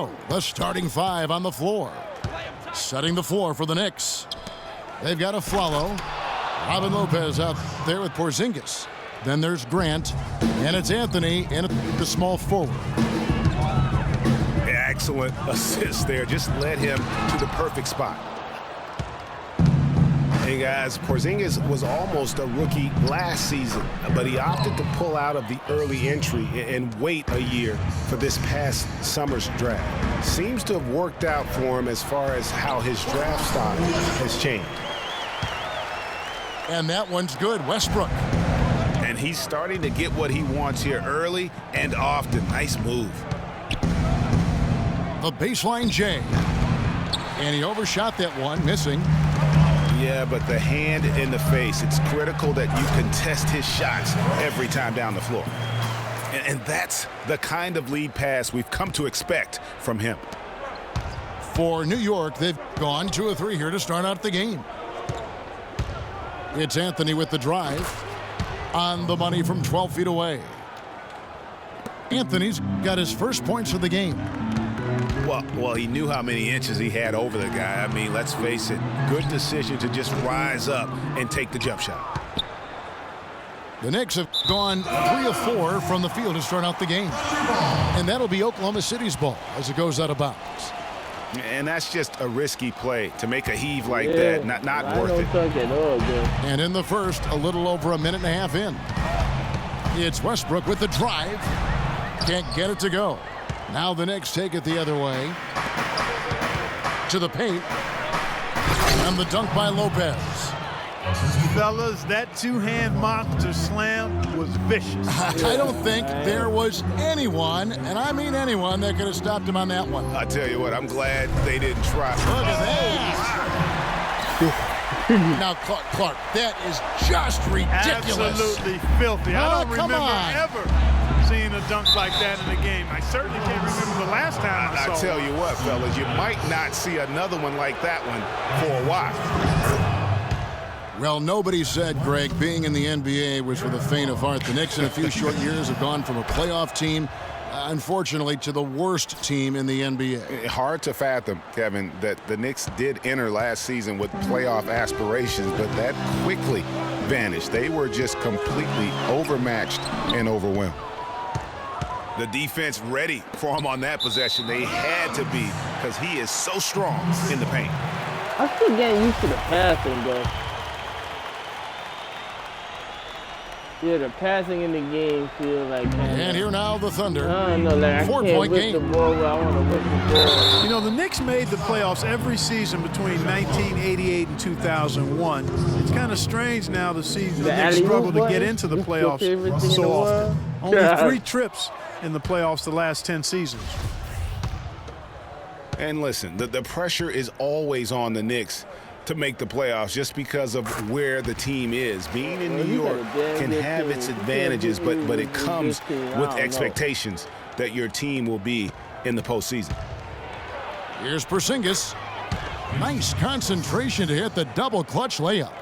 go. The starting five on the floor. Setting the floor for the Knicks. They've got Afflalo. Robin Lopez out there with Porzingis. Then there's Grant. And it's Anthony in the small forward. Excellent assist there. Just led him to the perfect spot. Hey guys, Porzingis was almost a rookie last season, but he opted to pull out of the early entry and wait a year for this past summer's draft. Seems to have worked out for him as far as how his draft stock has changed. And that one's good. Westbrook. And he's starting to get what he wants here early and often. Nice move. The baseline J. And he overshot that one, missing. Yeah, but the hand in the face, it's critical that you contest his shots every time down the floor. And that's the kind of lead pass we've come to expect from him. For New York, they've gone 2 of 3 here to start out the game. It's Anthony with the drive. On the money from 12 feet away. Anthony's got his first points of the game. Well, he knew how many inches he had over the guy. I mean, let's face it, good decision to just rise up and take the jump shot. The Knicks have gone 3 of 4 from the field to start out the game. And that'll be Oklahoma City's ball as it goes out of bounds. And that's just a risky play to make a heave like that. Not worth it. And in the first, a little over a minute and a half in. It's Westbrook with the drive. Can't get it to go. Now the Knicks take it the other way. To the paint. And the dunk by Lopez. Fellas, that two-hand monster slam was vicious. I don't think there was anyone, and I mean anyone, that could have stopped him on that one. I tell you what, I'm glad they didn't try. Look at that. Now, Clark, that is just ridiculous. Absolutely filthy. I don't remember ever seeing a dunk like that in a game. I certainly can't remember the last time I saw I tell you what, fellas, you might not see another one like that one for a while. Well, nobody said, Greg, being in the NBA was for the faint of heart. The Knicks in a few short years have gone from a playoff team, unfortunately, to the worst team in the NBA. Hard to fathom, Kevin, that the Knicks did enter last season with playoff aspirations, but that quickly vanished. They were just completely overmatched and overwhelmed. The defense ready for him on that possession. They had to be, because he is so strong in the paint. I'm still getting used to the passing, though. Yeah, the passing in the game feels like... And here now the Thunder. I know, like, I can't whip the ball where I want to whip the ball. You know, the Knicks made the playoffs every season between 1988 and 2001. It's kind of strange now to see the Knicks struggle to get into the playoffs so often. Only 3 trips in the playoffs the last 10 seasons. And listen, the pressure is always on the Knicks to make the playoffs just because of where the team is. Being in New York can have its advantages, but it comes with expectations that your team will be in the postseason. Here's Porzingis. Nice concentration to hit the double clutch layup.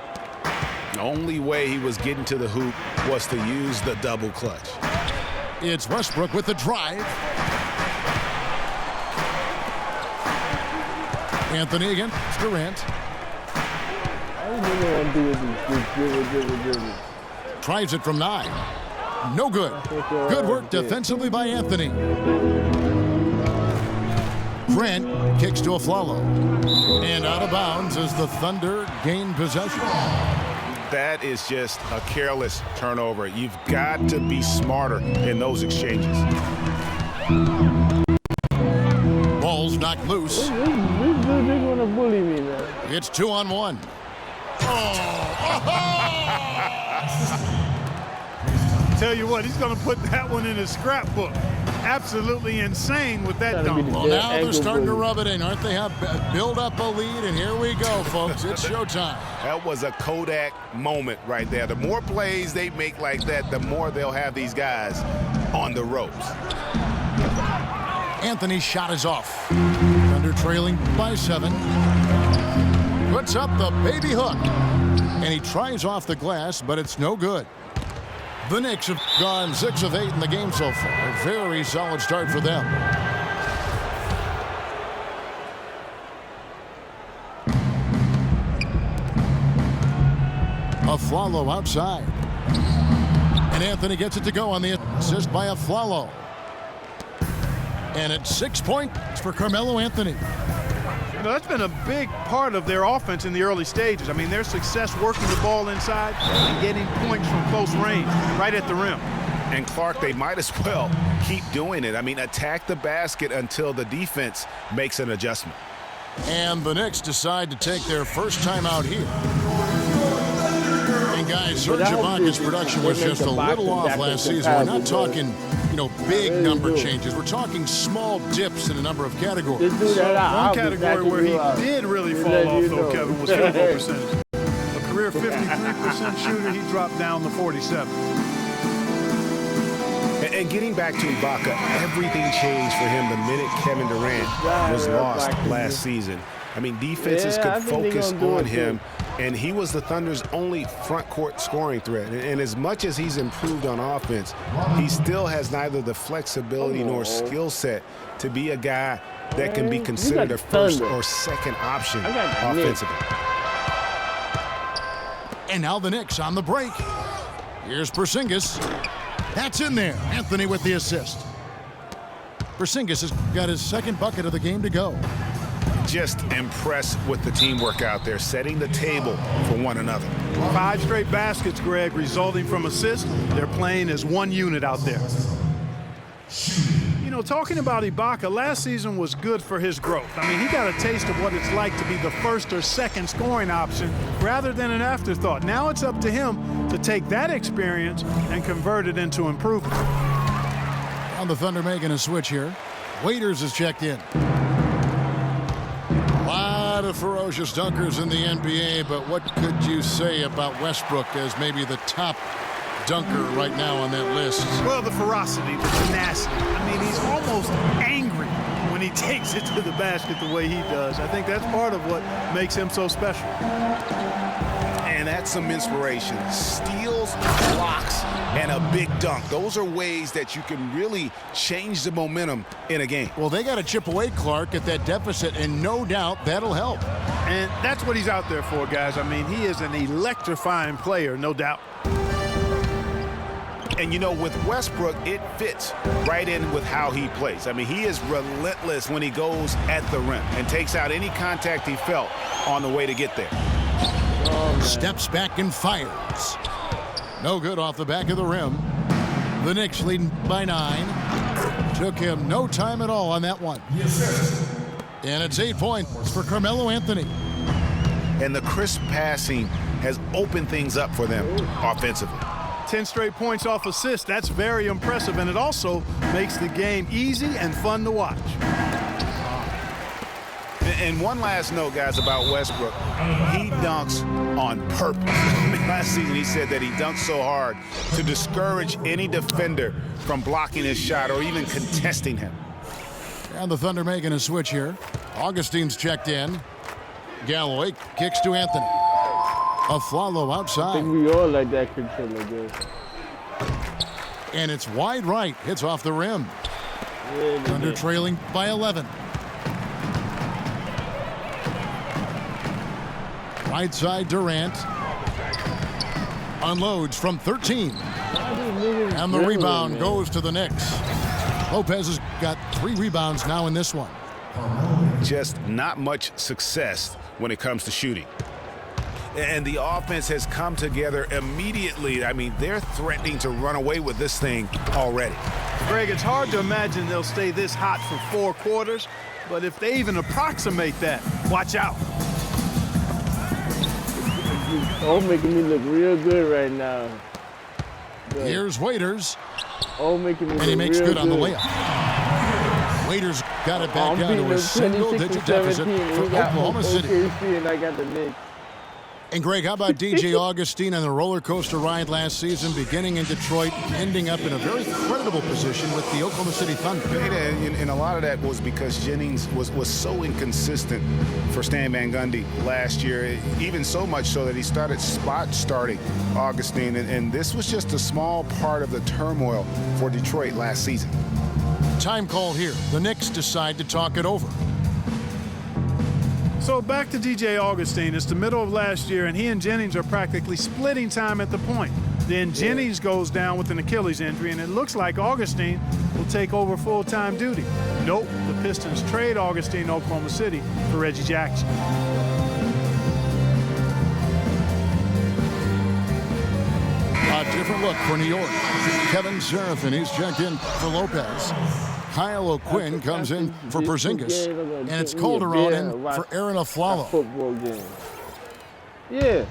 The only way he was getting to the hoop was to use the double clutch. It's Westbrook with the drive. Anthony against Durant. Tries it from 9. No good. Good work defensively by Anthony. Grant kicks to Afflalo. And out of bounds as the Thunder gain possession. That is just a careless turnover. You've got to be smarter in those exchanges. Ball's knocked loose. This dude want to bully me, man. It's 2-on-1. Tell you what, he's going to put that one in his scrapbook. Absolutely insane with that dunk. Well, now they're starting to rub it in, aren't they? Build up a lead, and here we go, folks. It's showtime. That was a Kodak moment right there. The more plays they make like that, the more they'll have these guys on the ropes. Anthony's shot is off. Thunder trailing by 7. Puts up the baby hook. And he tries off the glass, but it's no good. The Knicks have gone 6 of 8 in the game so far. A very solid start for them. Aflalo outside. And Anthony gets it to go on the assist by Aflalo. And it's 6 points for Carmelo Anthony. You know, that's been a big part of their offense in the early stages. I mean, their success working the ball inside and getting points from close range, right at the rim. And Clark, they might as well keep doing it. I mean, attack the basket until the defense makes an adjustment. And the Knicks decide to take their first time out here. And guys, Serge Ibaka's production was just a little off last season. We're not talking, big number changes. We're talking small dips in a number of categories. One category where he did really fall off, though, Kevin, was field goal percentage. A career 53% shooter, he dropped down to 47. And getting back to Ibaka, everything changed for him the minute Kevin Durant was lost last season. I mean, defenses could focus on him, and he was the Thunder's only front court scoring threat. And as much as he's improved on offense, he still has neither the flexibility nor skill set to be a guy that can be considered a first or second option offensively. And now the Knicks on the break. Here's Porzingis. That's in there. Anthony with the assist. Porzingis has got his second bucket of the game to go. Just impressed with the teamwork out there, setting the table for one another. 5 straight baskets, Greg, resulting from assists. They're playing as one unit out there. You know, talking about Ibaka, last season was good for his growth. I mean, he got a taste of what it's like to be the first or second scoring option rather than an afterthought. Now it's up to him to take that experience and convert it into improvement. On the Thunder making a switch here. Waiters is checked in. A lot of ferocious dunkers in the NBA, but what could you say about Westbrook as maybe the top dunker right now on that list? Well, the ferocity, the tenacity. I mean, he's almost angry when he takes it to the basket the way he does. I think that's part of what makes him so special. And that's some inspiration. Steals, blocks, and a big dunk. Those are ways that you can really change the momentum in a game. Well, they got to chip away, Clark, at that deficit, and no doubt that'll help. And that's what he's out there for, guys. I mean, he is an electrifying player, no doubt. And, you know, with Westbrook, it fits right in with how he plays. I mean, he is relentless when he goes at the rim and takes out any contact he felt on the way to get there. Steps back and fires. No good off the back of the rim. The Knicks leading by 9. Took him no time at all on that one. And it's 8 points for Carmelo Anthony. And the crisp passing has opened things up for them offensively. 10 straight points off assists. That's very impressive, and it also makes the game easy and fun to watch. And one last note, guys, about Westbrook. He dunks on purpose. Last season, he said that he dunked so hard to discourage any defender from blocking his shot or even contesting him. And the Thunder making a switch here. Augustine's checked in. Galloway kicks to Anthony. Aflalo outside. I think we all like that control like this. And it's wide right. Hits off the rim. Yeah, Thunder trailing by 11. Right side Durant. Unloads from 13. And the rebound goes to the Knicks. Lopez has got 3 rebounds now in this one. Just not much success when it comes to shooting. And the offense has come together immediately. I mean, they're threatening to run away with this thing already. Greg, it's hard to imagine they'll stay this hot for 4 quarters, but if they even approximate that, watch out. Oh, making me look real good right now. Good. Here's Waiters. Oh, making me look and he makes real good on the layup. Waiters got it back down to a single-digit deficit for Oklahoma City. OKC and I got the Knicks. And, Greg, how about DJ Augustine on the roller coaster ride last season, beginning in Detroit, ending up in a very creditable position with the Oklahoma City Thunder? And a lot of that was because Jennings was so inconsistent for Stan Van Gundy last year, even so much so that he started starting Augustine. And this was just a small part of the turmoil for Detroit last season. Time call here. The Knicks decide to talk it over. So back to DJ Augustine. It's the middle of last year, and he and Jennings are practically splitting time at the point. Then Jennings goes down with an Achilles injury, and it looks like Augustine will take over full-time duty. Nope, the Pistons trade Augustine to Oklahoma City for Reggie Jackson. A different look for New York. Kevin Seraphin, he's checked in for Lopez. Kyle O'Quinn comes in for Porzingis. And it's Calderon in for Aaron Aflalo. Football game. Yeah.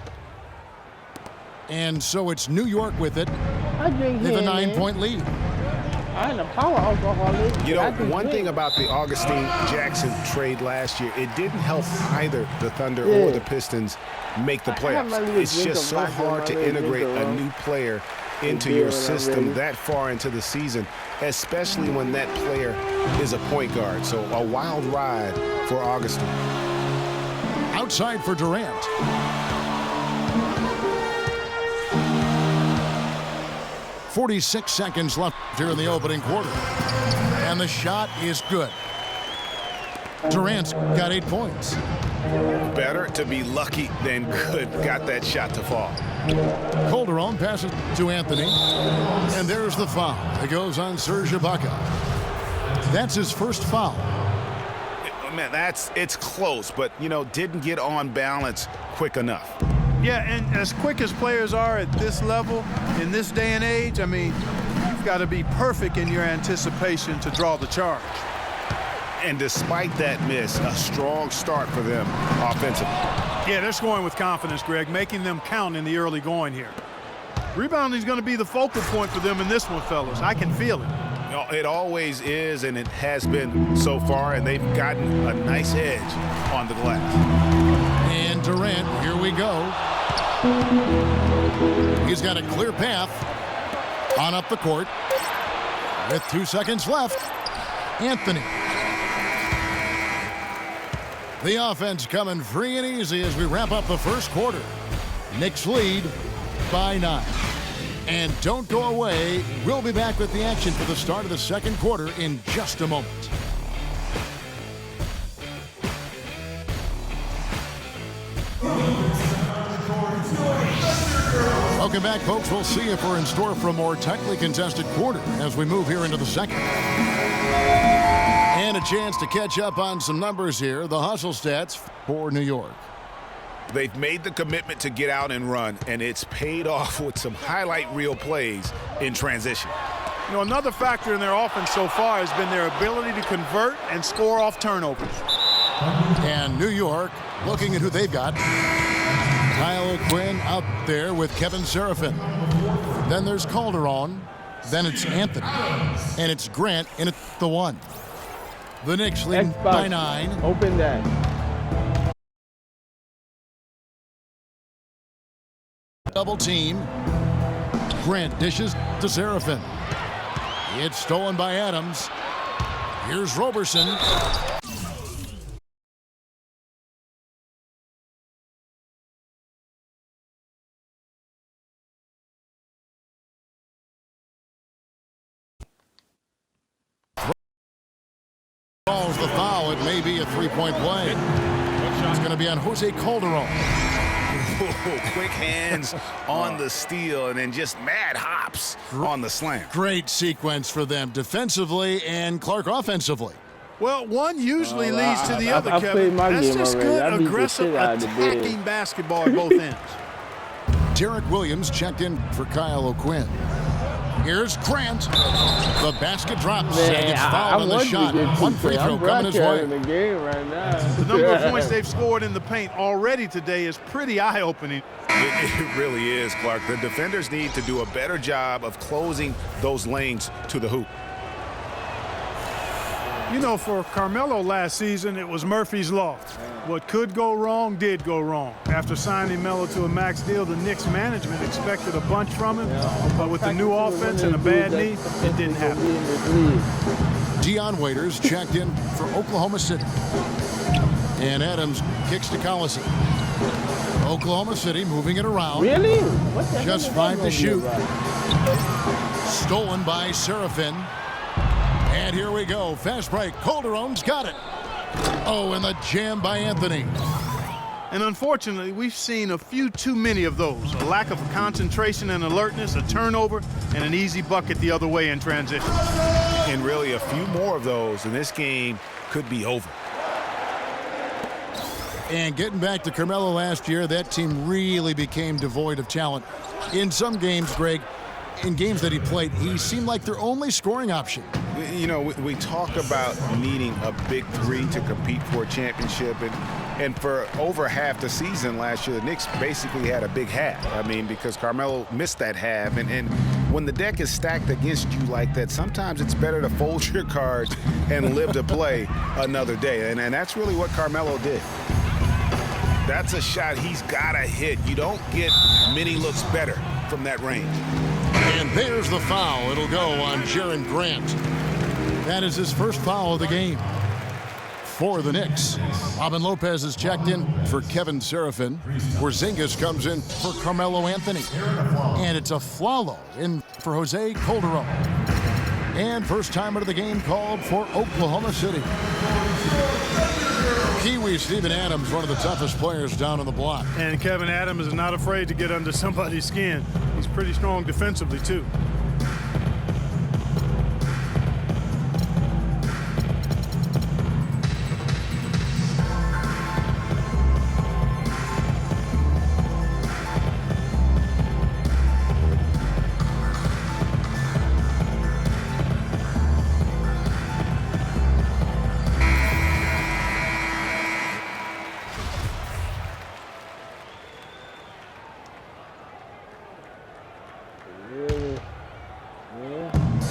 And so it's New York with it. I drink They have a here, 9-point lead. I ain't a power alcoholic. You know, one thing about the Augustine Jackson trade last year, it didn't help either the Thunder or the Pistons make the playoffs. It's just so hard to integrate a new player into your system that far into the season, especially when that player is a point guard. So a wild ride for Augustine. Outside for Durant. .46 seconds left here in the opening quarter. And the shot is good. Durant's got 8 points. Better to be lucky than good. Got that shot to fall. Calderon passes to Anthony. And there's the foul. It goes on Serge Ibaka. That's his first foul. Man, it's close, but, you know, didn't get on balance quick enough. Yeah, and as quick as players are at this level, in this day and age, I mean, you've got to be perfect in your anticipation to draw the charge. And despite that miss, a strong start for them offensively. Yeah, they're scoring with confidence, Greg, making them count in the early going here. Rebounding is going to be the focal point for them in this one, fellas. I can feel it. You know, it always is, and it has been so far, and they've gotten a nice edge on the glass. And Durant, here we go. He's got a clear path on up the court with 2 seconds left. Anthony. The offense coming free and easy as we wrap up the first quarter. Knicks lead by 9. And don't go away. We'll be back with the action for the start of the second quarter in just a moment. Welcome back, folks. We'll see if we're in store for a more tightly contested quarter as we move here into the second. And a chance to catch up on some numbers here. The hustle stats for New York. They've made the commitment to get out and run, and it's paid off with some highlight reel plays in transition. You know, another factor in their offense so far has been their ability to convert and score off turnovers. And New York looking at who they've got. Kyle O'Quinn out there with Kevin Seraphin. Then there's Calderon. Then it's Anthony. And it's Grant in at the 1. The Knicks lead by 9. Open that. Double team. Grant dishes to Seraphin. It's stolen by Adams. Here's Roberson. Calls the foul. It may be a three-point play. It's going to be on Jose Calderon. Quick hands on the steal and then just mad hops on the slam. Great sequence for them defensively and Clark offensively. Well, one usually leads to the other, I Kevin. my That's game just already. good, I beat the aggressive, shit out of the attacking bed. basketball at both ends. Derek Williams checked in for Kyle O'Quinn. Here's Grant. The basket drops and gets fouled on the shot. One free throw coming his way. The game right now. The number of points they've scored in the paint already today is pretty eye-opening. It really is, Clark. The defenders need to do a better job of closing those lanes to the hoop. You know, for Carmelo last season, it was Murphy's Law. What could go wrong did go wrong. After signing Melo to a max deal, the Knicks management expected a bunch from him, but with the new offense and a bad knee, it didn't happen. Dion Waiters checked in for Oklahoma City. And Adams kicks to Collison. Oklahoma City moving it around. Really? What the Just hell is 5 to that shoot. gonna be about? Stolen by Seraphin. And here we go. Fast break. Calderon's got it. Oh, and the jam by Anthony. And unfortunately, we've seen a few too many of those. A lack of concentration and alertness, a turnover, and an easy bucket the other way in transition. And really a few more of those, and this game could be over. And getting back to Carmelo last year, that team really became devoid of talent. In some games, Greg, in games that he played, he seemed like their only scoring option. You know, we talk about needing a big three to compete for a championship, and for over half the season last year, the Knicks basically had a big half. I mean, because Carmelo missed that half, and when the deck is stacked against you like that, sometimes it's better to fold your cards and live to play another day, and that's really what Carmelo did. That's a shot he's got to hit. You don't get many looks better from that range. And there's the foul. It'll go on Jaren Grant. That is his first foul of the game for the Knicks. Robin Lopez is checked in for Kevin Serafin. Porzingis comes in for Carmelo Anthony. And it's a Flalo in for Jose Calderon. And first timer of the game called for Oklahoma City. Kiwi Steven Adams, one of the toughest players down on the block. And Kevin Adams is not afraid to get under somebody's skin. He's pretty strong defensively, too.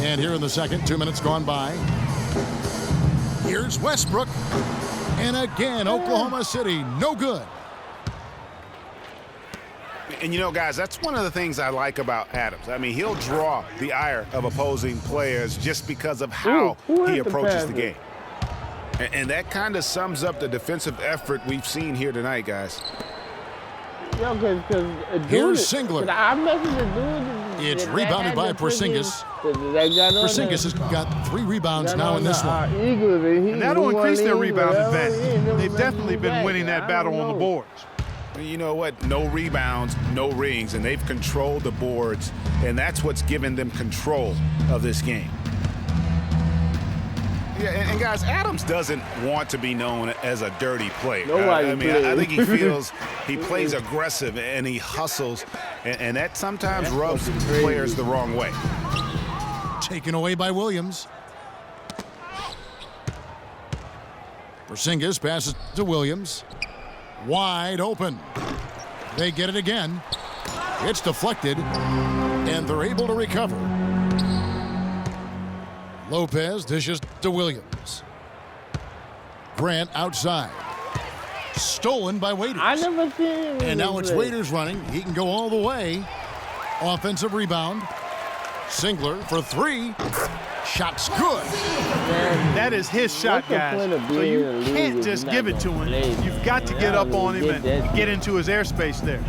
And here in the second, 2 minutes gone by. Here's Westbrook. And again, Oklahoma City, no good. And you know, guys, that's one of the things I like about Adams. I mean, he'll draw the ire of opposing players just because of how he approaches the game. And that kind of sums up the defensive effort we've seen here tonight, guys. Yo, because Here's Singler. I messaged the dude. It's rebounded by Porzingis. Porzingis has got 3 rebounds now in this one. And that'll increase their rebound advantage. They've definitely been winning that battle on the boards. You know what? No rebounds, no rings, and they've controlled the boards, and that's what's given them control of this game. Yeah, and guys, Adams doesn't want to be known as a dirty player. I think he feels he plays aggressive and he hustles, and that sometimes rubs players the wrong way. Taken away by Williams. Porzingis passes to Williams. Wide open. They get it again. It's deflected, and they're able to recover. Lopez dishes to Williams. Grant outside. Stolen by Waiters. I never seen him. And now it's Waiters running. He can go all the way. Offensive rebound. Singler for 3. Shot's good. Man, that is his shot, guys. So you can't just give it to him. You've got to get up on him and get into his airspace there.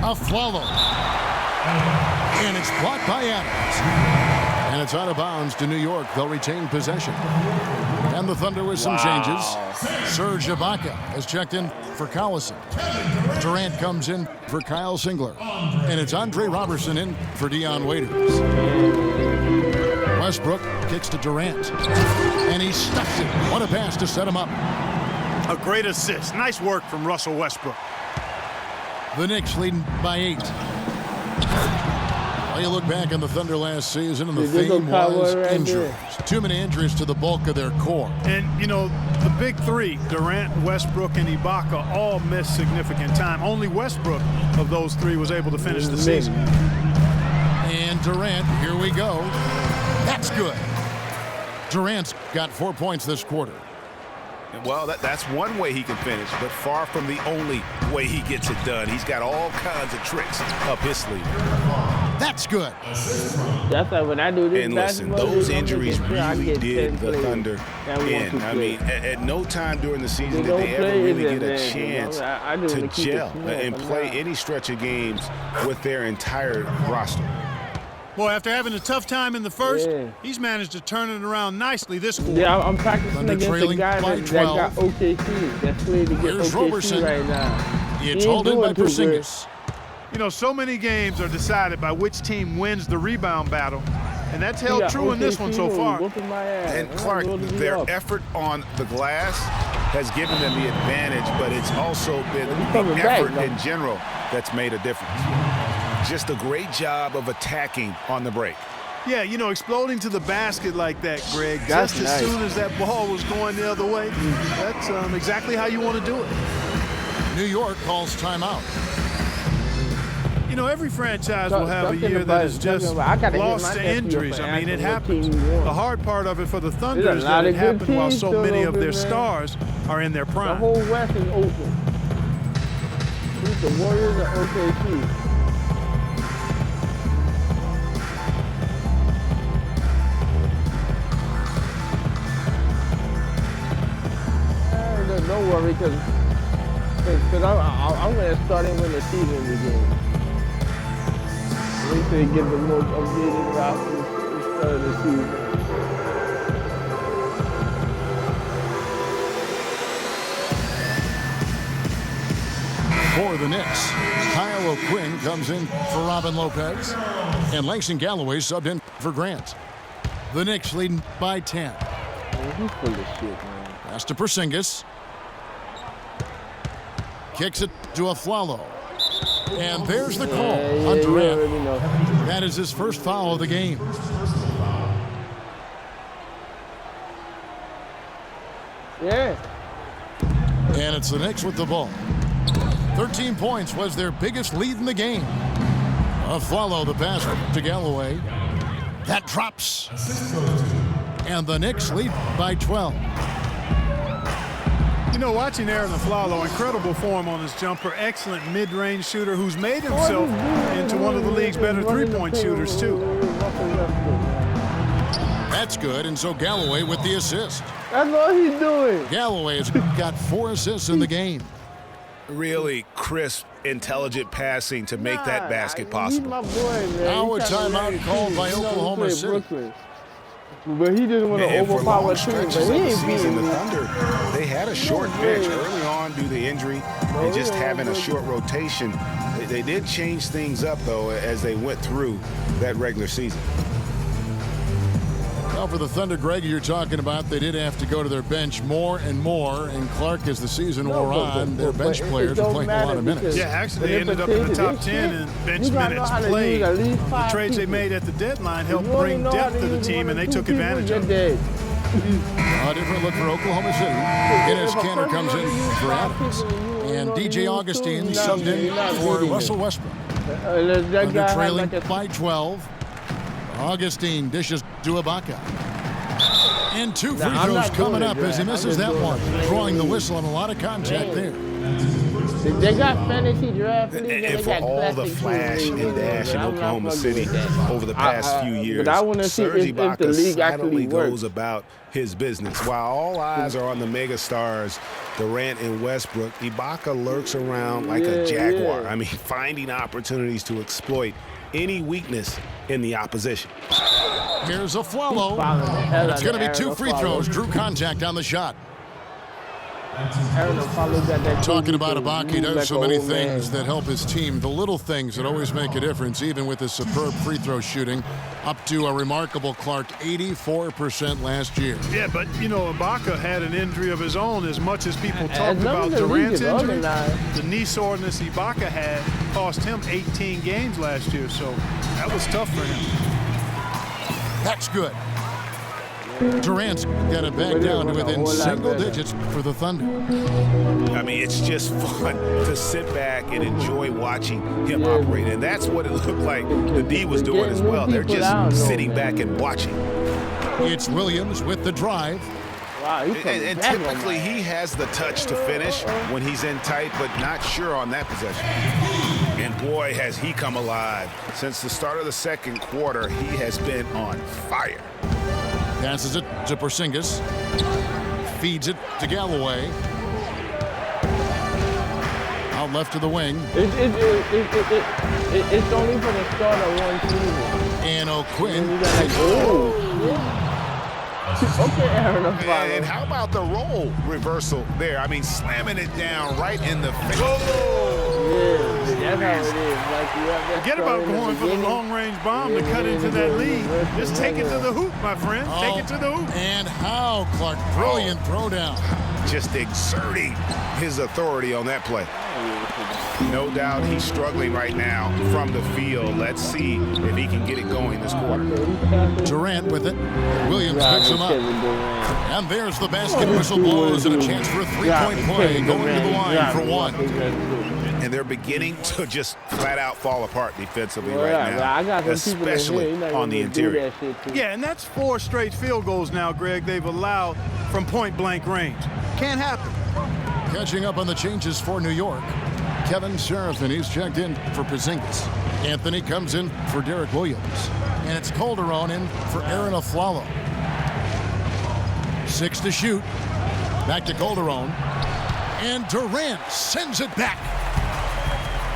A Flalo. And it's blocked by Adams. And it's out of bounds to New York. They'll retain possession. And the Thunder with some changes. Serge Ibaka has checked in for Collison. Durant comes in for Kyle Singler. And it's Andre Robertson in for Dion Waiters. Westbrook kicks to Durant. And he stuffs it. What a pass to set him up. A great assist. Nice work from Russell Westbrook. The Knicks leading by 8. Well, you look back on the Thunder last season, and the theme was injuries. Too many injuries to the bulk of their core. And, you know, the big 3, Durant, Westbrook, and Ibaka, all missed significant time. Only Westbrook of those 3 was able to finish the season. And Durant, here we go. That's good. Durant's got 4 points this quarter. Well, that's one way he can finish, but far from the only way he gets it done. He's got all kinds of tricks up his sleeve. That's good. That's like when I do this. And listen, those injuries really did the Thunder in. I mean, at no time during the season did they ever really get a chance to gel and play any stretch of games with their entire roster. Boy, after having a tough time in the first, Yeah. he's managed to turn it around nicely this quarter. Yeah, I'm practicing Thunder against the trailing guy by that 12. got OKC. That's playing to get Here's OKC Roberson. right now. It's He ain't hauled in by doing too good. Porzingis. You know, so many games are decided by which team wins the rebound battle, and that's He held got true in this one so OKC far. whooping my ass. And I'm Clark, gonna be their up. effort on the glass has given them the advantage, but it's also been He's the coming back, effort though. in general that's made a difference. Just a great job of attacking on the break. Yeah, you know, exploding to the basket like that, Greg, That's just nice. as soon as that ball was going the other way, that's exactly how you want to do it. New York calls timeout. You know, every franchise will have a Something year about- that is just something about- I gotta hit lost my to nephew injuries. for I mean, it asking what happens. team he wants. The hard part of it for the Thunder There's a is lot that it of good happened while teams so still many of open, their man. stars are in their The prime. whole West is open. Who's the Warriors or OKC? Don't worry, because I'm going to start him when the season begins. Wait till they get the most updated roster at the start of the season. For the Knicks, Kyle O'Quinn comes in for Robin Lopez, and Langston Galloway subbed in for Grant. The Knicks leading by 10. Man, he's full of shit, man. Pass to Porzingis. Kicks it to Aflalo. And there's the call on you Durant. already know. That is his first foul of the game. Yeah. And it's the Knicks with the ball. 13 points was their biggest lead in the game. Aflalo the pass to Galloway. That drops. And the Knicks lead by 12. You know, watching Aaron Aflalo, incredible form on his jumper, excellent mid-range shooter who's made himself into one of the league's better three-point shooters, too. That's good, and so Galloway with the assist. That's all he's doing. Galloway has got 4 assists in the game. Really crisp, intelligent passing to make that basket He's possible. my boy, man. Now He's a trying to timeout learn called too. by He knows to Oklahoma play City. Brooklyn. But he didn't want to And for overpower long a team. stretches But of he the ain't season, beating the me. Thunder, they had a short bench early on due to injury and just having a short rotation. They did change things up, though, as they went through that regular season. Well, for the Thunder, Greg, you're talking about, they did have to go to their bench more and more. And Clark, as the season wore on, their bench players are playing a lot of minutes. Yeah, actually, they ended up in the top 10 in bench minutes played. The trades they made at the deadline helped bring depth to the team, and they took advantage of it. A different look for Oklahoma City. Enes Kanter comes in for Adams. And DJ Augustine subbed in for Russell Westbrook. Thunder trailing by 12. Augustine dishes to Ibaka. And 2 free I'm throws not coming doing up it, as he Brad. misses I'm that just doing one. it. Drawing the whistle on a lot of contact there. They got fantasy draft leagues And they for got all the classic flash teams. and dash in I'm not Oklahoma fucking City with that. over the past few years, But I want to see Serge if the Ibaka league actually silently works. goes about his business. While all eyes are on the mega stars, Durant and Westbrook, Ibaka lurks around like a jaguar. Yeah. I mean, finding opportunities to exploit any weakness in the opposition. Here's Aflalo. And it's going to be 2 free throws. Drew contact on the shot. Talking about Ibaka, he does so many things that help his team. The little things that always make a difference, even with his superb free throw shooting, up to a remarkable Clark 84% last year. Yeah, but, you know, Ibaka had an injury of his own. As much as people talk about Durant's injury, the knee soreness Ibaka had cost him 18 games last year, so that was tough for him. That's good. Durant's got it back down to within single digits for the Thunder. I mean, it's just fun to sit back and enjoy watching him operate. And that's what it looked like the D was doing as well. They're just sitting back and watching. It's Williams with the drive. Wow, And typically he has the touch to finish when he's in tight, but not sure on that possession. And boy, has he come alive. Since the start of the second quarter, he has been on fire. Passes it to Porzingis. Feeds it to Galloway. Out left to the wing. It's only for the start of one season. And O'Quinn. Okay, Aaron, I'm fine. And how about the role reversal there? I mean, slamming it down right in the face. Yeah, that's how it is. Like you have that Forget about going for the long-range bomb to cut into that lead. Just take it to the hoop, my friend. Take it to the hoop. And how, Clark? Brilliant throwdown. Just exerting his authority on that play. No doubt he's struggling right now from the field. Let's see if he can get it going this quarter. Durant with it. Williams picks him up. And there's the basket whistle blows and a chance for a three-point play going to the line for one. And they're beginning to just flat out fall apart defensively right now, especially on the interior. Yeah, and that's 4 straight field goals now, Greg, they've allowed from point-blank range. Can't happen. Catching up on the changes for New York. Kevin Seraphin, he's checked in for Porzingis. Anthony comes in for Derek Williams. And it's Calderon in for Aaron Aflalo. 6 to shoot. Back to Calderon. And Durant sends it back.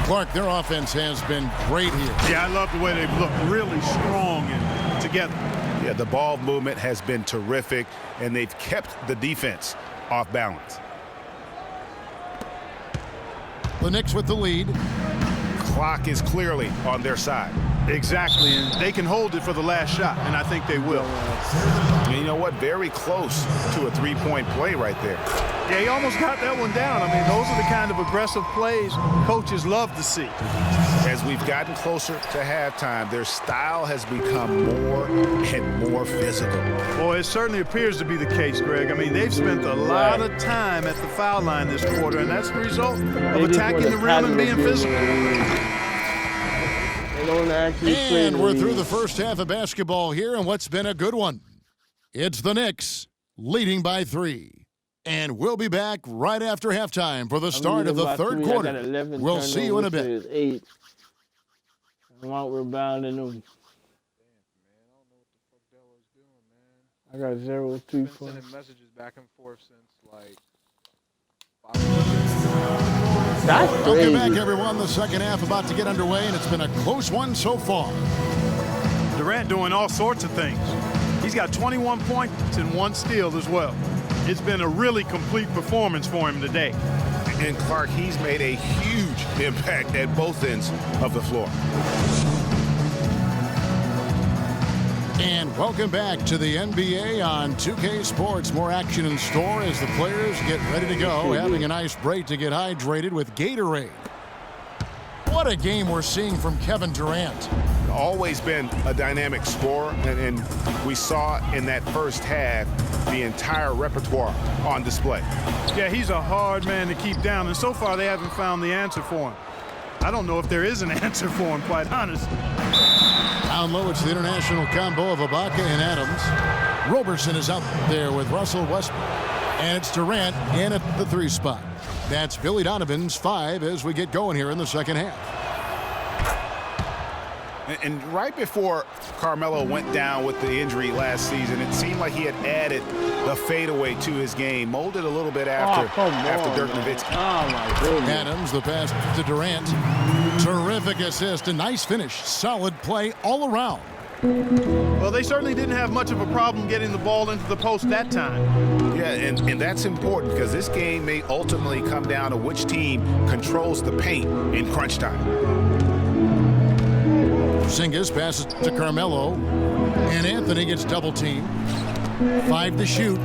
Clark, their offense has been great here. Yeah, I love the way they've looked really strong and together. Yeah, the ball movement has been terrific, and they've kept the defense off balance. The Knicks with the lead. Clock is clearly on their side. Exactly, and they can hold it for the last shot, and I think they will. And you know what? Very close to a three-point play right there. Yeah, he almost got that one down. I mean, those are the kind of aggressive plays coaches love to see. As we've gotten closer to halftime, their style has become more and more physical. Boy, it certainly appears to be the case, Greg. I mean, they've spent a lot of time at the foul line this quarter, and that's the result of attacking the rim and being physical. And we're through the first half of basketball here, and what's been a good one. It's the Knicks leading by 3. And we'll be back right after halftime for the start of the third quarter. We'll see you in a bit. 8. I'm out rebounding them. I got 0 3 points. Sending messages back and forth since like 5 That's Welcome crazy. back, everyone. The second half about to get underway, and it's been a close one so far. Durant doing all sorts of things. He's got 21 points and 1 steal as well. It's been a really complete performance for him today. And Clark, he's made a huge impact at both ends of the floor. And welcome back to the NBA on 2K Sports. More action in store as the players get ready to go, having a nice break to get hydrated with Gatorade. What a game we're seeing from Kevin Durant. Always been a dynamic scorer, and we saw in that first half the entire repertoire on display. Yeah, he's a hard man to keep down, and so far they haven't found the answer for him. I don't know if there is an answer for him, quite honestly. Down low, it's the international combo of Ibaka and Adams. Roberson is out there with Russell Westbrook. And it's Durant in at the 3 spot. That's Billy Donovan's 5 as we get going here in the second half. And right before Carmelo went down with the injury last season, it seemed like he had added the fadeaway to his game, molded a little bit after Dirk Nowitzki. Oh, my goodness. Adams, the pass to Durant. Terrific assist, a nice finish. Solid play all around. Well, they certainly didn't have much of a problem getting the ball into the post that time. Yeah, and that's important because this game may ultimately come down to which team controls the paint in crunch time. Porzingis passes to Carmelo, and Anthony gets double teamed. 5 to shoot.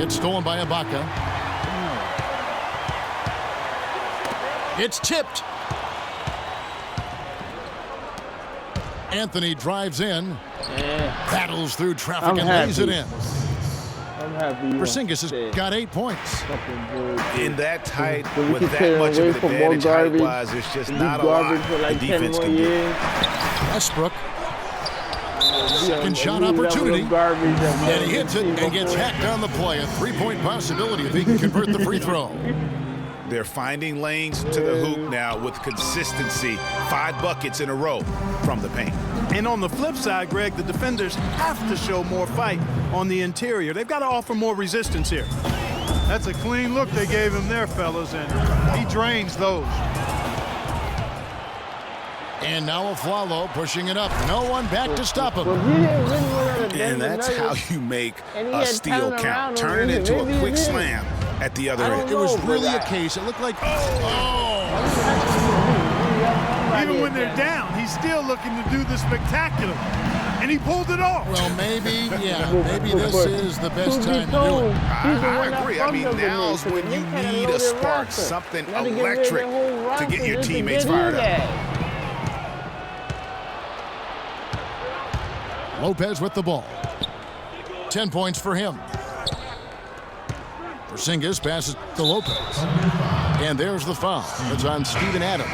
It's stolen by Ibaka. It's tipped. Anthony drives in, battles through traffic and lays it in. I'm happy. Porzingis has got 8 points. In that tight, with that much of an advantage height-wise, there's just not a lot the defense can do. Westbrook, second shot opportunity, and he hits it and gets hacked on the play. A 3-point possibility if he can convert the free throw. They're finding lanes to the hoop now with consistency. 5 buckets in a row from the paint. And on the flip side, Greg, the defenders have to show more fight on the interior. They've got to offer more resistance here. That's a clean look they gave him there, fellas, and he drains those. And now Aflalo pushing it up. No one back to stop him. And that's how you make a steal count. Turn it into a quick slam at the other end. It was really a case. It looked like, Even when they're down, he's still looking to do the spectacular. And he pulled it off. Well, maybe this is the best time to do it. I agree. I mean, now's when you need a spark, something electric to get your teammates fired up. Lopez with the ball. 10 points for him. Porzingis passes to Lopez. And there's the foul. It's on Steven Adams.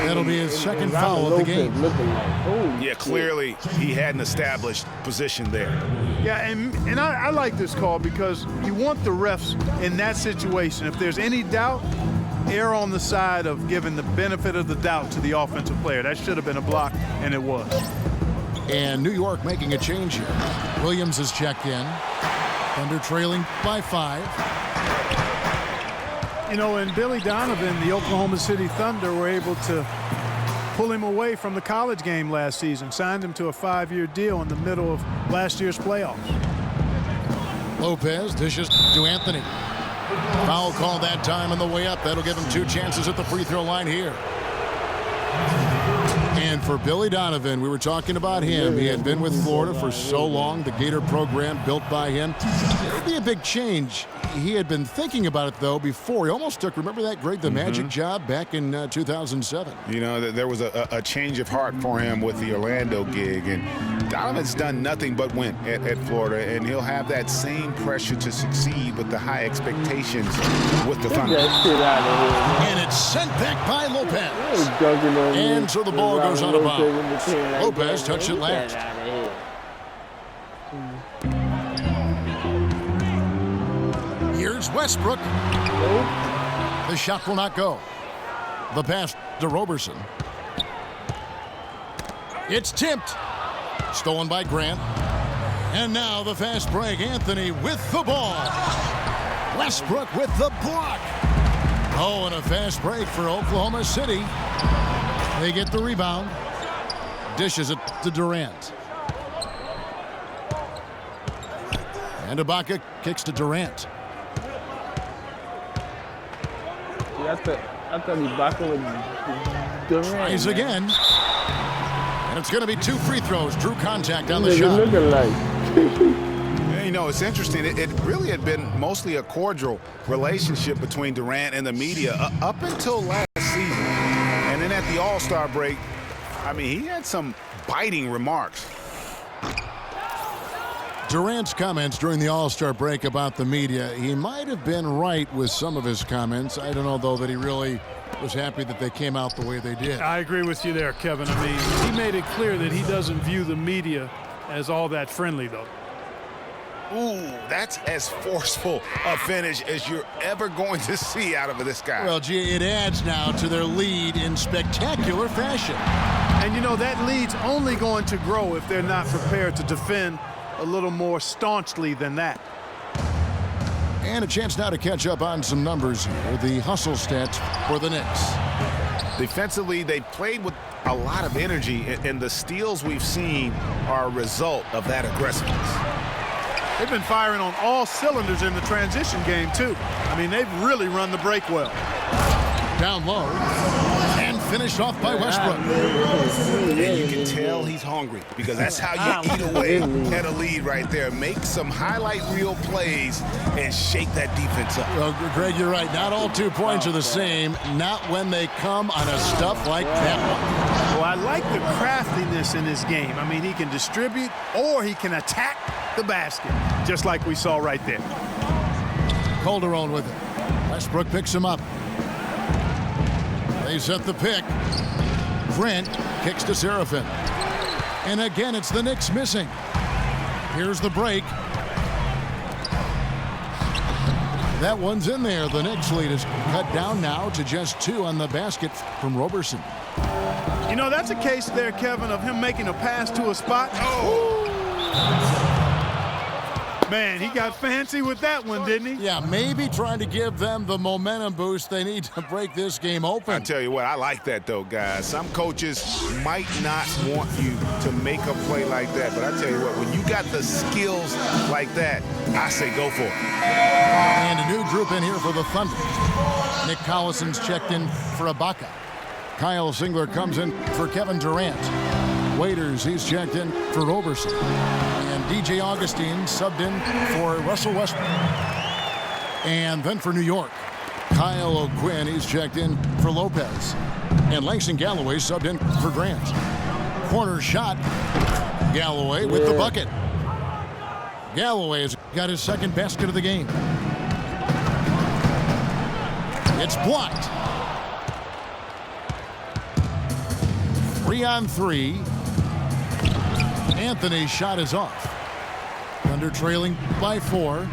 That'll be his second foul of the game. Yeah, clearly he had an established position there. Yeah, and I like this call because you want the refs in that situation. If there's any doubt, err on the side of giving the benefit of the doubt to the offensive player. That should have been a block, and it was. And New York making a change here. Williams has checked in. Thunder trailing by 5. You know, and Billy Donovan, the Oklahoma City Thunder, were able to pull him away from the college game last season, signed him to a 5-year deal in the middle of last year's playoffs. Lopez dishes to Anthony. Foul call that time on the way up. That'll give him 2 chances at the free throw line here. And for Billy Donovan, we were talking about him. He had been with Florida for so long, the Gator program built by him. It would be a big change. He had been thinking about it, though, before. He almost took, remember that the Magic job back in 2007? You know, there was a change of heart for him with the Orlando gig. And Donovan's done nothing but win at Florida. And he'll have that same pressure to succeed with the high expectations with the Thunder. And it's sent back by Lopez. And so the ball goes out of bounds. Lopez touched it last. Here's Westbrook. The shot will not go. The pass to Roberson. It's tipped. Stolen by Grant. And now the fast break. Anthony with the ball. Westbrook with the block. Oh, and a fast break for Oklahoma City. They get the rebound. Dishes it to Durant. And Ibaka kicks to Durant. I thought Ibaka was Durant. Tries again. And it's going to be 2 free throws. Drew contact on the shot. Looking like. You know, it's interesting. It really had been mostly a cordial relationship between Durant and the media up until last season. And then at the All-Star break, I mean, he had some biting remarks. Durant's comments during the All-Star break about the media, he might have been right with some of his comments. I don't know, though, that he really was happy that they came out the way they did. I agree with you there, Kevin. I mean, he made it clear that he doesn't view the media as all that friendly, though. Ooh, that's as forceful a finish as you're ever going to see out of this guy. Well, gee, it adds now to their lead in spectacular fashion. And, you know, that lead's only going to grow if they're not prepared to defend a little more staunchly than that. And a chance now to catch up on some numbers here. The hustle stats for the Knicks. Defensively, they played with a lot of energy, and the steals we've seen are a result of that aggressiveness. They've been firing on all cylinders in the transition game, too. I mean, they've really run the break well. Down low. And finished off by Westbrook. And you can tell he's hungry because that's how you eat away at a lead right there. Make some highlight reel plays and shake that defense up. Well, Greg, you're right. Not all 2 points are the same. Not when they come on a stuff like that one. Well, I like the craftiness in his game. I mean, he can distribute or he can attack the basket, just like we saw right there. Calderon with it. Westbrook picks him up. They set the pick. Grant kicks to Seraphin. And again, it's the Knicks missing. Here's the break. That one's in there. The Knicks lead is cut down now to just 2 on the basket from Roberson. You know, that's a case there, Kevin, of him making a pass to a spot. Man, he got fancy with that one, didn't he? Yeah, maybe trying to give them the momentum boost they need to break this game open. I tell you what, I like that, though, guys. Some coaches might not want you to make a play like that, but I tell you what, when you got the skills like that, I say go for it. And a new group in here for the Thunder. Nick Collison's checked in for Ibaka. Kyle Singler comes in for Kevin Durant. Waiters, he's checked in for Roberson. And DJ Augustine subbed in for Russell Westbrook. And then for New York, Kyle O'Quinn, he's checked in for Lopez. And Langston Galloway subbed in for Grant. Corner shot, Galloway with the bucket. Galloway has got his second basket of the game. It's blocked. 3-on-3. Anthony's shot is off. Thunder trailing by 4.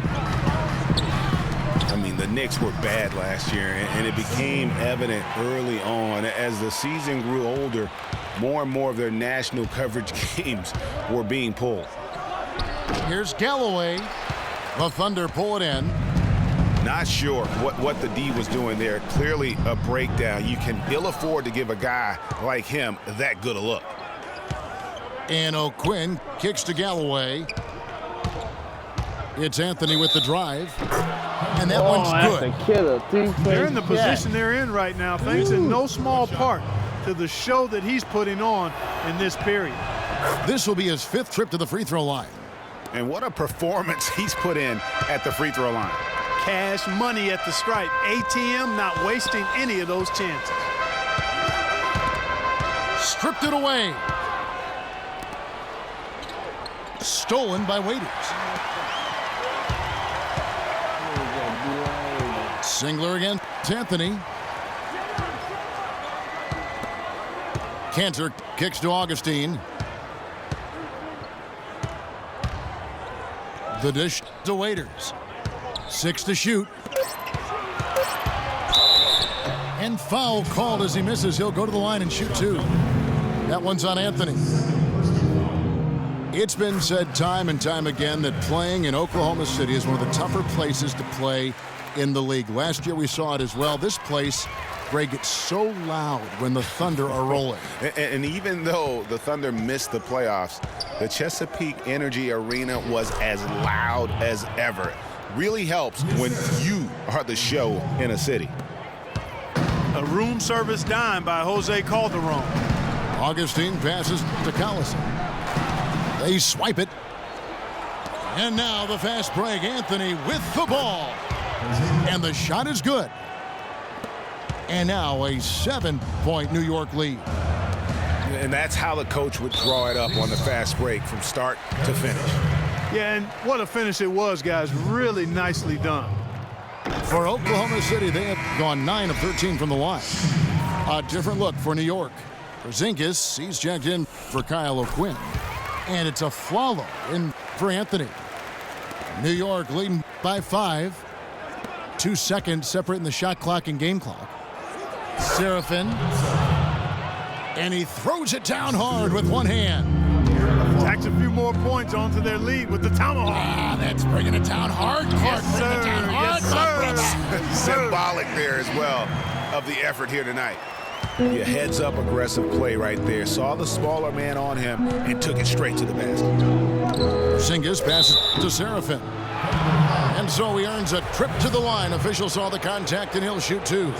I mean, the Knicks were bad last year, and it became evident early on as the season grew older, more and more of their national coverage games were being pulled. Here's Galloway. The Thunder pull it in. Not sure what the D was doing there. Clearly a breakdown. You can ill afford to give a guy like him that good a look. And O'Quinn kicks to Galloway. It's Anthony with the drive. And that one's good. That's a killer. They're in the position they're in right now, thanks in no small part to the show that he's putting on in this period. This will be his 5th trip to the free throw line. And what a performance he's put in at the free throw line. Cash money at the stripe. ATM not wasting any of those chances. Stripped it away. Stolen by Waiters. Singler again. Anthony. Cantor kicks to Augustine. The dish to Waiters. 6 to shoot. And foul called as he misses. He'll go to the line and shoot 2. That one's on Anthony. It's been said time and time again that playing in Oklahoma City is one of the tougher places to play in the league. Last year we saw it as well. This place, Greg, gets so loud when the Thunder are rolling. And even though the Thunder missed the playoffs, the Chesapeake Energy Arena was as loud as ever. Really helps when you are the show in a city. A room service dime by Jose Calderon. Augustine passes to Collison. They swipe it. And now the fast break. Anthony with the ball. And the shot is good. And now a 7-point New York lead. And that's how the coach would draw it up on the fast break from start to finish. Yeah, and what a finish it was, guys. Really nicely done. For Oklahoma City, they have gone 9 of 13 from the line. A different look for New York. Porzingis, he's checked in for Kyle O'Quinn. And it's a follow in for Anthony. New York leading by 5. 2 seconds separating the shot clock and game clock. Seraphin. And he throws it down hard with one hand. Tacks a few more points onto their lead with the tomahawk. Ah, that's bringing it down hard. Yes, sir. Yes, sir. Symbolic there as well of the effort here tonight. Yeah, heads up aggressive play right there. Saw the smaller man on him and took it straight to the basket. Porzingis passes to Seraphin. And so he earns a trip to the line. Official saw the contact and he'll shoot 2.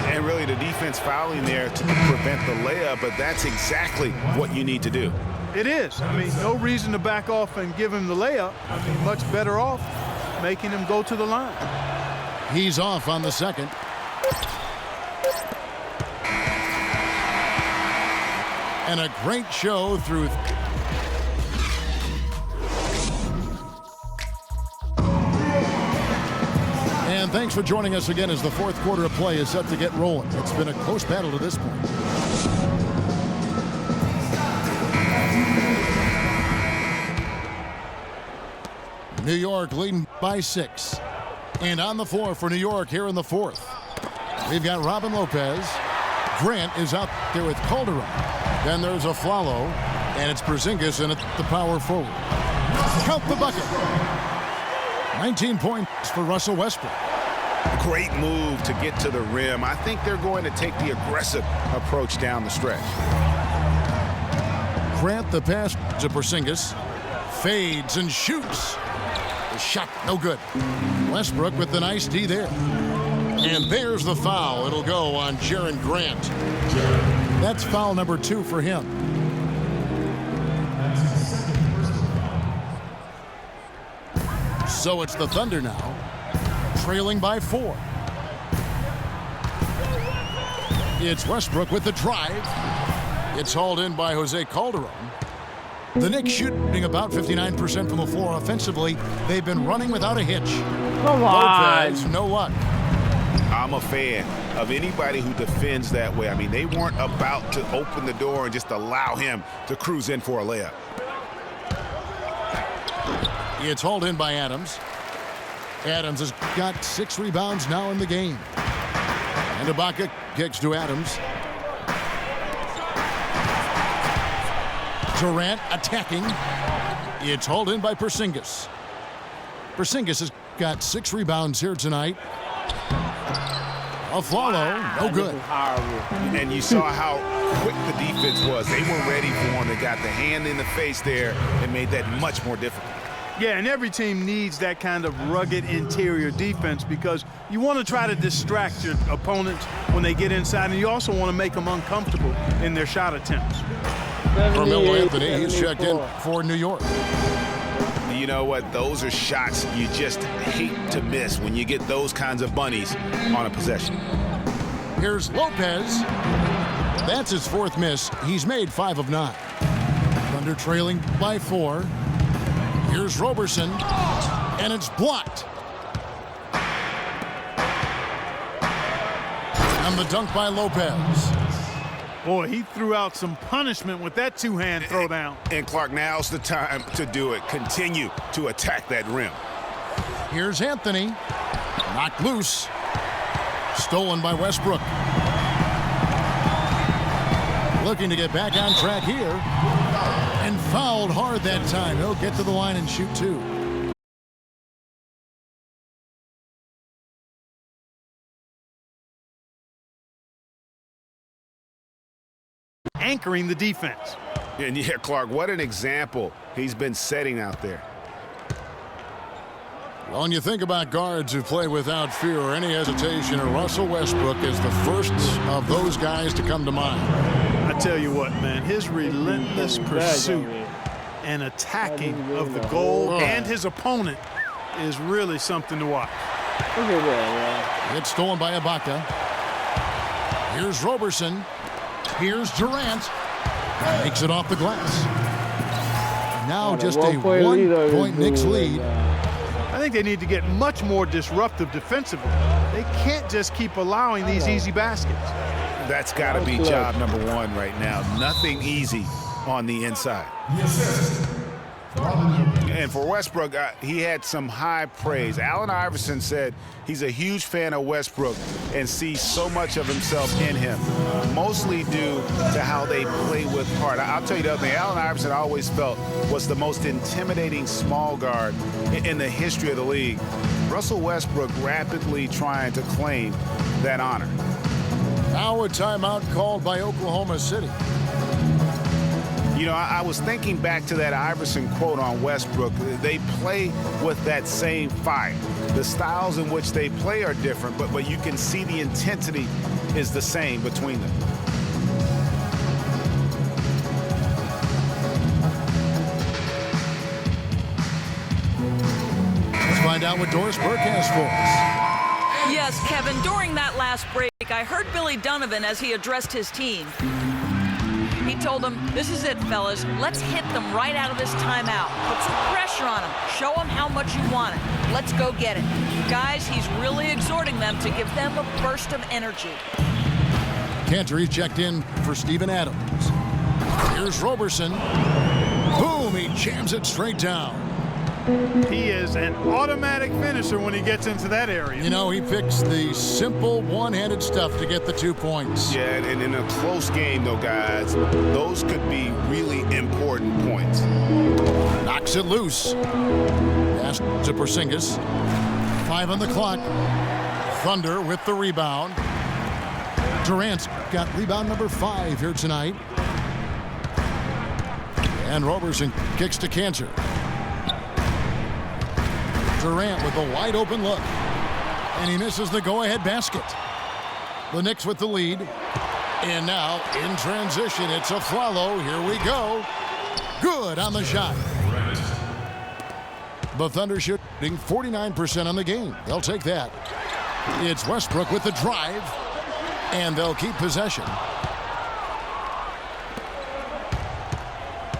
And really the defense fouling there to prevent the layup, but that's exactly what you need to do. It is. I mean, no reason to back off and give him the layup. I mean, much better off making him go to the line. He's off on the second. And a great show through. And thanks for joining us again as the 4th quarter of play is set to get rolling. It's been a close battle to this point. New York leading by 6. And on the floor for New York here in the 4th. We've got Robin Lopez. Grant is out there with Calderon. Then there's a follow, and it's Porzingis in at the power forward. Count the bucket. 19 points for Russell Westbrook. Great move to get to the rim. I think they're going to take the aggressive approach down the stretch. Grant the pass to Porzingis. Fades and shoots. The shot no good. Westbrook with the nice D there. And there's the foul. It'll go on Jaren Grant. That's foul number 2 for him. So it's the Thunder now, trailing by 4. It's Westbrook with the drive. It's hauled in by Jose Calderon. The Knicks shooting about 59% from the floor offensively. They've been running without a hitch. Come on. Lopez, no luck. I'm a fan of anybody who defends that way. I mean, they weren't about to open the door and just allow him to cruise in for a layup. It's hauled in by Adams. Adams has got 6 rebounds now in the game. And Ibaka kicks to Adams. Durant attacking. It's hauled in by Porzingis. Porzingis has got 6 rebounds here tonight. A follow, no good. And you saw how quick the defense was. They were ready for him. They got the hand in the face there and made that much more difficult. Yeah, and every team needs that kind of rugged interior defense because you want to try to distract your opponents when they get inside, and you also want to make them uncomfortable in their shot attempts. Carmelo Anthony, he's checked in for New York. You know what? Those are shots you just hate to miss when you get those kinds of bunnies on a possession. Here's Lopez. That's his 4th miss. He's made 5 of 9. Thunder trailing by 4. Here's Roberson, and it's blocked. And the dunk by Lopez. Boy, he threw out some punishment with that 2-hand throwdown. And Clark, now's the time to do it. Continue to attack that rim. Here's Anthony. Knocked loose. Stolen by Westbrook. Looking to get back on track here. And fouled hard that time. He'll get to the line and shoot 2. Anchoring the defense. And yeah, Clark, what an example he's been setting out there. Well, when you think about guards who play without fear or any hesitation, Russell Westbrook is the first of those guys to come to mind. I tell you what, man, his relentless pursuit and attacking of the goal and his opponent is really something to watch. Look at that, man. It's stolen by Ibaka. Here's Roberson. Here's Durant. Makes it off the glass. Now just a 1-point Knicks lead. I think they need to get much more disruptive defensively. They can't just keep allowing these easy baskets. That's got to be job number 1 right now. Nothing easy on the inside. And for Westbrook, he had some high praise. Allen Iverson said he's a huge fan of Westbrook and sees so much of himself in him, mostly due to how they play with heart. I'll tell you the other thing, Allen Iverson I always felt was the most intimidating small guard in the history of the league. Russell Westbrook rapidly trying to claim that honor. Now a timeout called by Oklahoma City. You know, I was thinking back to that Iverson quote on Westbrook. They play with that same fire. The styles in which they play are different, but you can see the intensity is the same between them. Let's find out what Doris Burke has for us. Yes, Kevin, during that last break, I heard Billy Donovan as he addressed his team. He told them, this is it, fellas. Let's hit them right out of this timeout. Put some pressure on them. Show them how much you want it. Let's go get it. Guys, he's really exhorting them to give them a burst of energy. Cantor checked in for Steven Adams. Here's Roberson. Boom, he jams it straight down. He is an automatic finisher when he gets into that area. You know, he picks the simple one-handed stuff to get the 2 points. Yeah, and in a close game, though, guys, those could be really important points. Knocks it loose. Pass to Porzingis. 5 on the clock. Thunder with the rebound. Durant's got rebound number 5 here tonight. And Roberson kicks to Cantor. Durant with a wide open look. And he misses the go-ahead basket. The Knicks with the lead. And now in transition, it's a Flalo. Here we go. Good on the shot. The Thunder shooting 49% on the game. They'll take that. It's Westbrook with the drive. And they'll keep possession.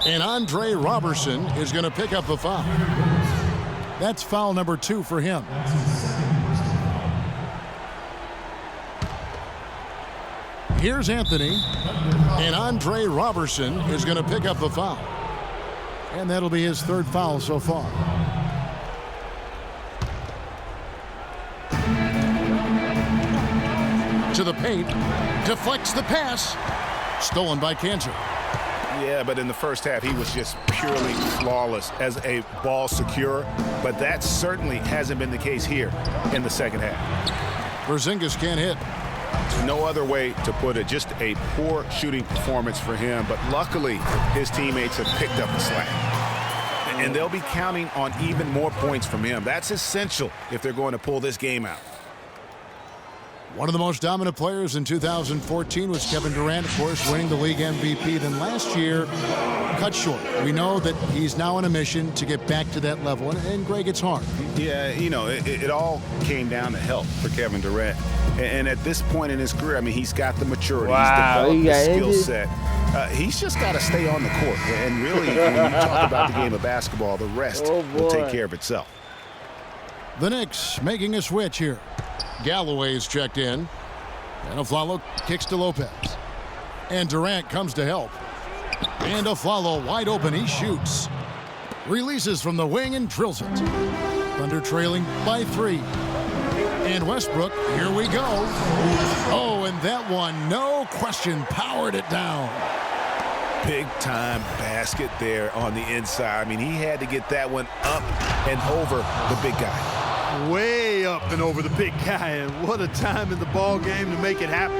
And Andre Roberson is going to pick up the foul. That's foul number 2 for him. Here's Anthony. And Andre Roberson is going to pick up the foul. And that'll be his 3rd foul so far. To the paint. Deflects the pass. Stolen by Cantor. Yeah, but in the first half, he was just purely flawless as a ball securer. But that certainly hasn't been the case here in the second half. Porzingis can't hit. No other way to put it. Just a poor shooting performance for him. But luckily, his teammates have picked up the slack. And they'll be counting on even more points from him. That's essential if they're going to pull this game out. One of the most dominant players in 2014 was Kevin Durant, of course, winning the league MVP. Then last year, cut short. We know that he's now on a mission to get back to that level. And Greg, it's hard. Yeah, you know, it all came down to health for Kevin Durant. And at this point in his career, I mean, he's got the maturity. Wow, he's developed the skill set. He's just got to stay on the court. And really, when you talk about the game of basketball, the rest will take care of itself. The Knicks making a switch here. Galloway's checked in. And Aflalo kicks to Lopez. And Durant comes to help. And Aflalo wide open. He shoots. Releases from the wing and drills it. Thunder trailing by 3. And Westbrook, here we go. Oh, and that one, no question, powered it down. Big-time basket there on the inside. I mean, he had to get that one up and over the big guy. Way up and over the big guy, and what a time in the ball game to make it happen.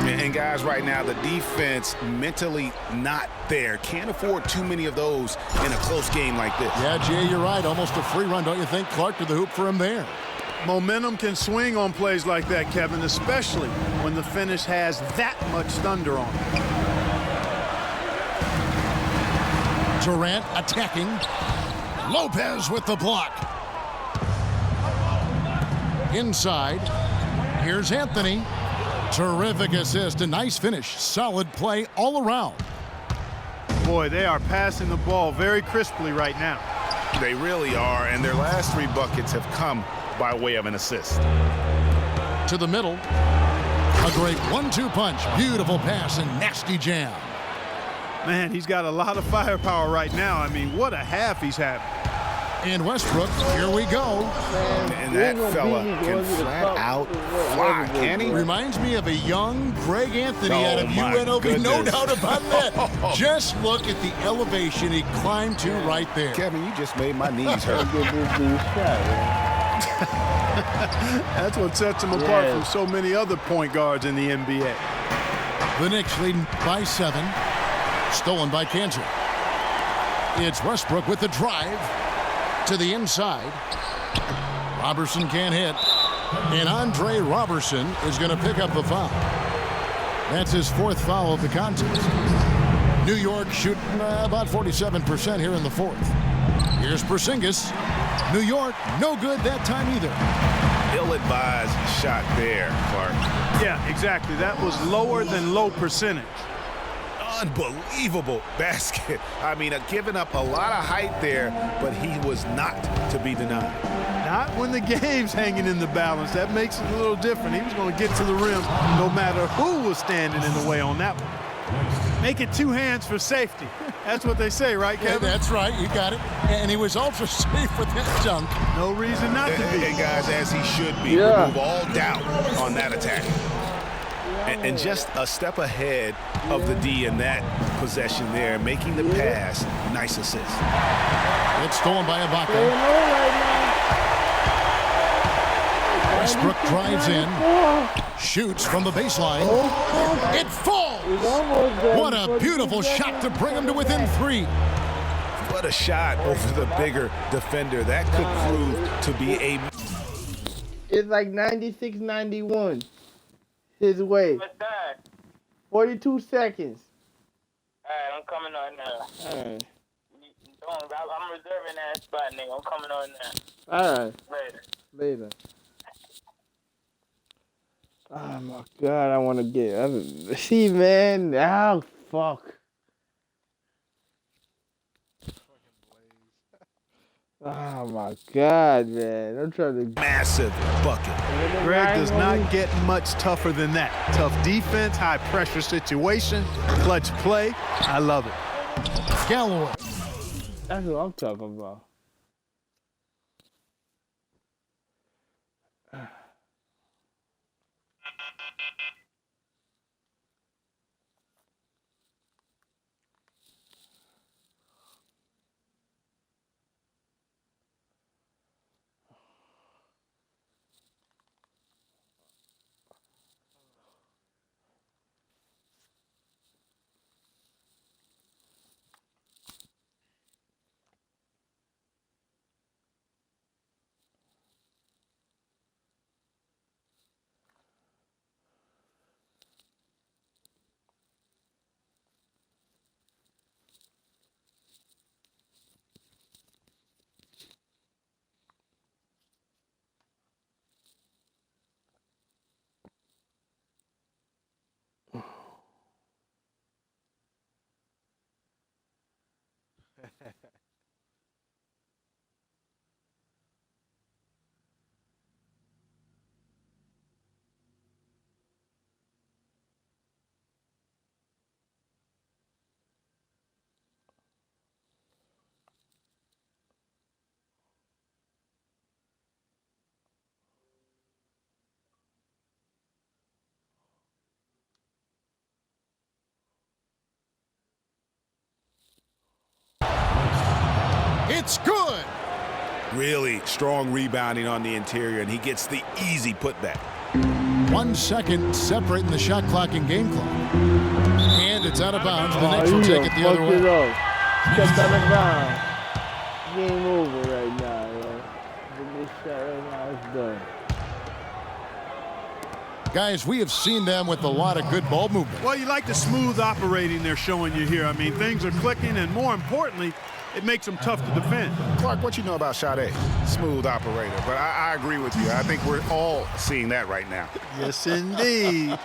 And guys, right now, the defense mentally not there. Can't afford too many of those in a close game like this. Yeah, Jay, you're right. Almost a free run, don't you think? Clark to the hoop for him there. Momentum can swing on plays like that, Kevin, especially when the finish has that much thunder on it. Durant attacking. Lopez with the block. Inside. Here's Anthony. Terrific assist. A nice finish. Solid play all around. Boy, they are passing the ball very crisply right now. They really are, and their last 3 buckets have come by way of an assist. To the middle. A great 1-2 punch. Beautiful pass and nasty jam. Man, he's got a lot of firepower right now. I mean, what a half he's having. And Westbrook, here we go. And that fella can flat out fly, can he? Reminds me of a young Greg Anthony out of UNLV. Goodness. No doubt about that. Just look at the elevation he climbed to right there. Kevin, you just made my knees hurt. That's what sets him apart from so many other point guards in the NBA. The Knicks leading by 7. Stolen by Cantor. It's Westbrook with the drive. To the inside. Roberson can't hit. And Andre Roberson is going to pick up the foul. That's his 4th foul of the contest. New York shooting about 47% here in the 4th. Here's Porzingis. New York, no good that time either. Ill-advised shot there, Clark. Yeah, exactly. That was lower than low percentage. Unbelievable basket. I mean, giving up a lot of height there, but he was not to be denied. Not when the game's hanging in the balance. That makes it a little different. He was going to get to the rim no matter who was standing in the way on that one. Make it 2 hands for safety. That's what they say, right, Kevin? Yeah, that's right. You got it. And he was ultra safe with that dunk. No reason not to be. And guys, as he should be, remove all doubt on that attack. And just a step ahead of the D in that possession there, making the pass. Nice assist. It's stolen by Ibaka. Westbrook drives in, shoots from the baseline. It falls! What a beautiful shot to bring him to within 3. What a shot over the bigger defender. That could prove to be a... It's like 96-91 his way. What's that? 42 seconds. Alright, I'm coming on now. Alright. I'm reserving that spot, nigga. I'm coming on now. Alright. Later. Oh my God, I want to get. See, man. Oh, fuck. Oh my God, man. I'm trying to. Massive bucket. Greg does not get much tougher than that. Tough defense, high pressure situation, clutch play. I love it. Galloway. That's what I'm talking about. It's good. Really strong rebounding on the interior, and he gets the easy putback. 1 second separating the shot clock and game clock. And it's out of bounds. The Knicks will take it the other way. Stepped out of bounds. Game over right now, yo. This shot right now is done. Guys, we have seen them with a lot of good ball movement. Well, you like the smooth operating they're showing you here. I mean, things are clicking, and more importantly, it makes them tough to defend. Clark, what you know about Sade? Smooth operator. But I agree with you. I think we're all seeing that right now. Yes, indeed.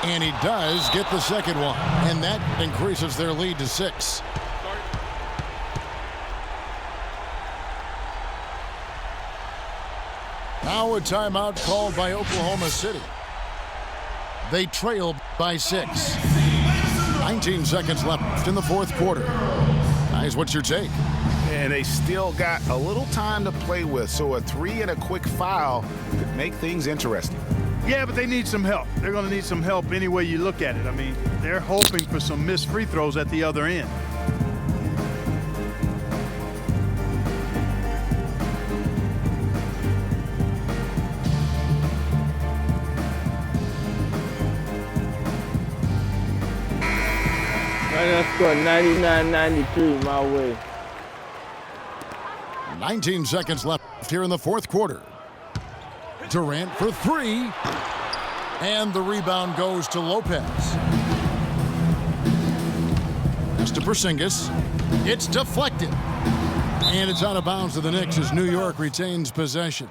And he does get the second one. And that increases their lead to 6. Now a timeout called by Oklahoma City. They trail by 6. 19 seconds left in the fourth quarter. Guys, what's your take? And they still got a little time to play with, so a 3 and a quick foul could make things interesting. Yeah, but they need some help. They're going to need some help any way you look at it. I mean, they're hoping for some missed free throws at the other end. I'm going to score 99-93 my way. 19 seconds left here in the fourth quarter. Durant for 3. And the rebound goes to Lopez. That's to Porzingis. It's deflected. And it's out of bounds to the Knicks as New York retains possession.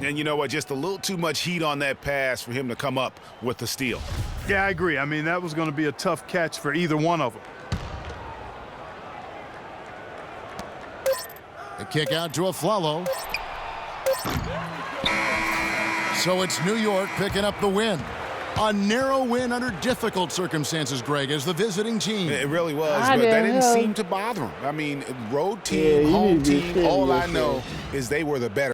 And you know what? Just a little too much heat on that pass for him to come up with the steal. Yeah, I agree. I mean, that was going to be a tough catch for either one of them. The kick out to Aflalo. So it's New York picking up the win. A narrow win under difficult circumstances, Greg, as the visiting team. It really was, Ah, but that didn't hell. seem to bother them. I mean, road Yeah, team, you home need to team, sit all I yourself. know is they were the better